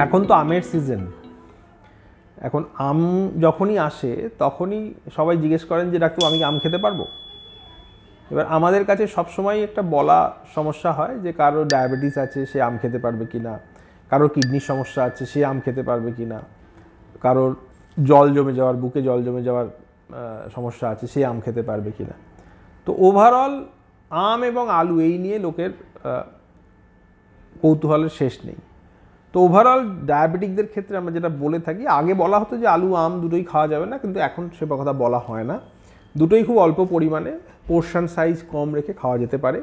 এখন তো আমের সিজন, এখন আম যখনই আসে তখনই সবাই জিজ্ঞেস করেন যে ডাক্তার আমি কি আম খেতে পারবো। এবার আমাদের কাছে সবসময় একটা বলা সমস্যা হয় যে কারো ডায়াবেটিস আছে সে আম খেতে পারবে কি না, কারোর কিডনির সমস্যা আছে সে আম খেতে পারবে কি না, কারোর জল জমে যাওয়ার, বুকে জল জমে যাওয়ার সমস্যা আছে সে আম খেতে পারবে কি না। তো ওভারঅল আম এবং আলু এই নিয়ে লোকের কৌতূহলের শেষ নেই। তো ওভারঅল ডায়াবেটিকদের ক্ষেত্রে আমরা যেটা বলে থাকি, আগে বলা হতো যে আলু আম দুটোই খাওয়া যাবে না, কিন্তু এখন সে কথা বলা হয় না, দুটোই খুব অল্প পরিমাণে পোর্শন সাইজ কম রেখে খাওয়া যেতে পারে।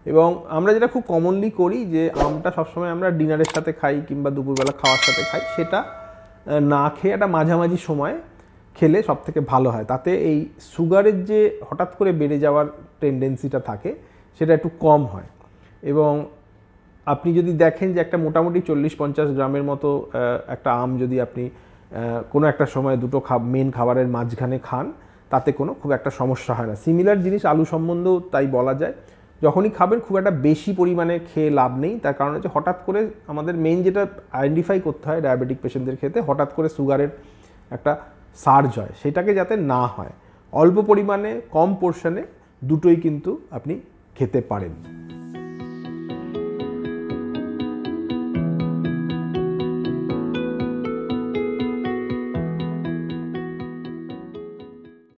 এবং আমরা যেটা খুব কমনলি করি যে আমটা সবসময় আমরা ডিনারের সাথে খাই কিংবা দুপুরবেলা খাওয়ার সাথে খাই, সেটা না খেয়ে একটা মাঝামাঝি সময় খেলে সব থেকে ভালো হয়। তাতে এই সুগারের যে হঠাৎ করে বেড়ে যাওয়ার টেন্ডেন্সিটা থাকে সেটা একটু কম হয়। এবং আপনি যদি দেখেন যে একটা মোটামুটি 40-50 গ্রামের মতো একটা আম যদি আপনি কোনো একটা সময় দুটো মেন খাবারের মাঝখানে খান, তাতে কোনো খুব একটা সমস্যা হয় না। সিমিলার জিনিস আলু সম্বন্ধেও তাই বলা যায়, যখনই খাবেন খুব একটা বেশি পরিমাণে খেয়ে লাভ নেই। তার কারণ হচ্ছে হঠাৎ করে আমাদের মেইন যেটা আইডেন্টিফাই করতে হয় ডায়াবেটিক পেশেন্টদের ক্ষেত্রে, হঠাৎ করে সুগারের একটা সার্জ হয়, সেটাকে যাতে না হয়। অল্প পরিমাণে কম পোর্শনে দুটোই কিন্তু আপনি খেতে পারেন।